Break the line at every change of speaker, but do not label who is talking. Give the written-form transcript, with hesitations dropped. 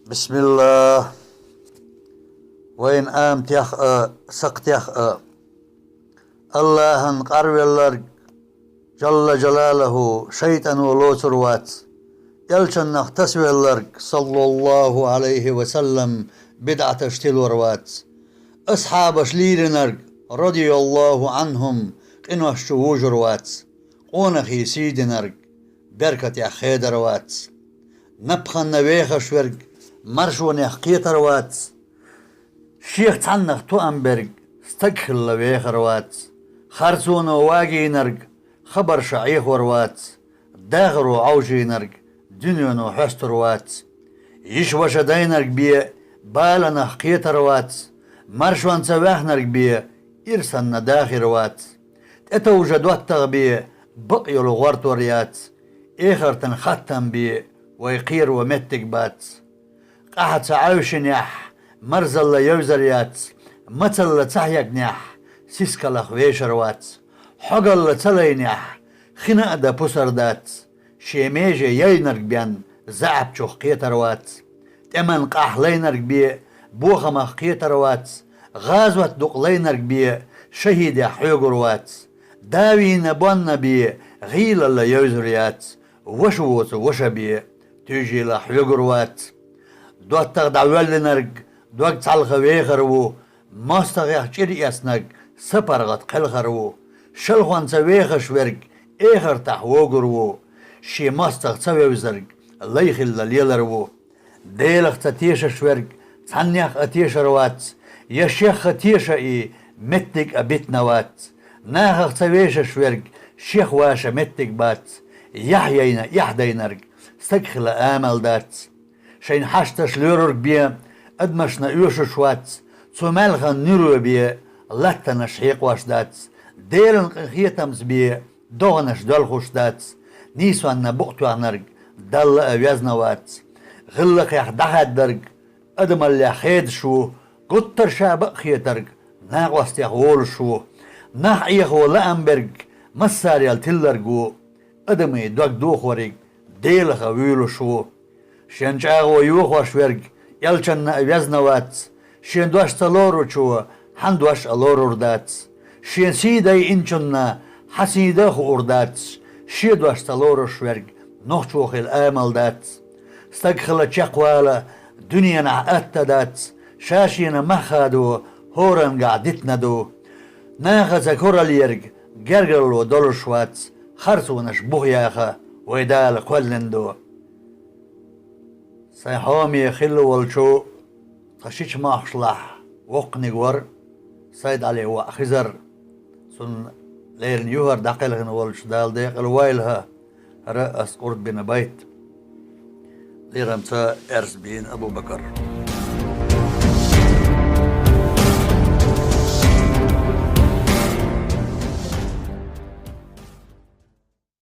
بسم الله. وين آمت يخ سقت يخ الله قرب الله جل جلاله شيطان ولوتر وات يلشن نختسوي الله صلى الله عليه وسلم بدعة اشتل وروات أصحاب شليرنر رضي الله عنهم إنه الشووج روات قونخي سيدنر بركة يا خيدر وات نبخن نبيخ شورج مرشون يحقيت روات شيخ تعنخ تو أمبرج استقخل لبيخ روات خرسون واجي نرج خبر شعيخ وروات داغرو عوجي نرج دنيونو حست روات يشوش دينرج بيه بالنا حقيت روات مرشون سواح نرج بيه إرسن داخل روات اتوجد واتغ بيه بقي الغورت وريات إخر تنختم بيه ويقير ومتك بات قاعد عايشن يح مرزل يوزريات مثل تحيق نيح سيسكالخ ويشروات حقل تلين يح خناق دا بسردات شيميجي يينرق بيان زعب شوخ قيتروات تمن قاح لينرق بيه بوخمخ قيتروات غازوات دوق لينرق بيه شهيد يحيقروات داوين بون بيه غيل اللي يوزريات وشووت وشبيه تيجي لحيقروات دوات تغدع ولنرق دوات تعلق ويخرو ماستغيح چيري اسنق سپرغت قلخرو شلخوان سويخش ورق اخر تحوغرو شي ماستغ سويوزرق ليخل لليلرو ديلخ تتيشش ورق تعنيخ اتيشروات يشيخ تيشا اي متك ابيت نوات ناخخ سويشش ورق شيخ واشا متك بات يحيينا يحدينرق استقخل امل دات شين حشتش لورك بيه ادمشنا يوشش وات سومالخا نيرو بيه لاتنا شحيق واش دات ديرن قخيتمز بيه دوغنش دلخوش دات نيسو أن بقتو عنرق دل أويزنا وات غلق يحدحد درق ادم اللي يحيد شو قطر شابق خيترق ناقوست يخول شو ناح ايخو لأنبرق مسار يلتلرقو ادم يدوك دوخ ورق ديلخ ويلو شو شنجاغو يوخوش ورق يلچن أويزنا وات شين دوش تلورو شو حندوش ألورو دات شين سيداي انچنا حسيده خوردات شيدوش تلورو شورق نوخشوخ الآمل دات استقخل چقوالا دنيا نعقت دات شاشين مخادو هورن قعدتنا دو ناخذ كورا ليرق جرجلو دولشوات خرسونش بوهياخا ويدال قولندو سيحومي خلو والشو تشيش ماخشلح وقني ور سيد علي وخزر سن ليرن يوهر دقلهن والش دال ديق الوايلها رأس قرب بن بيت ليرمسا ارس بين ابو بكر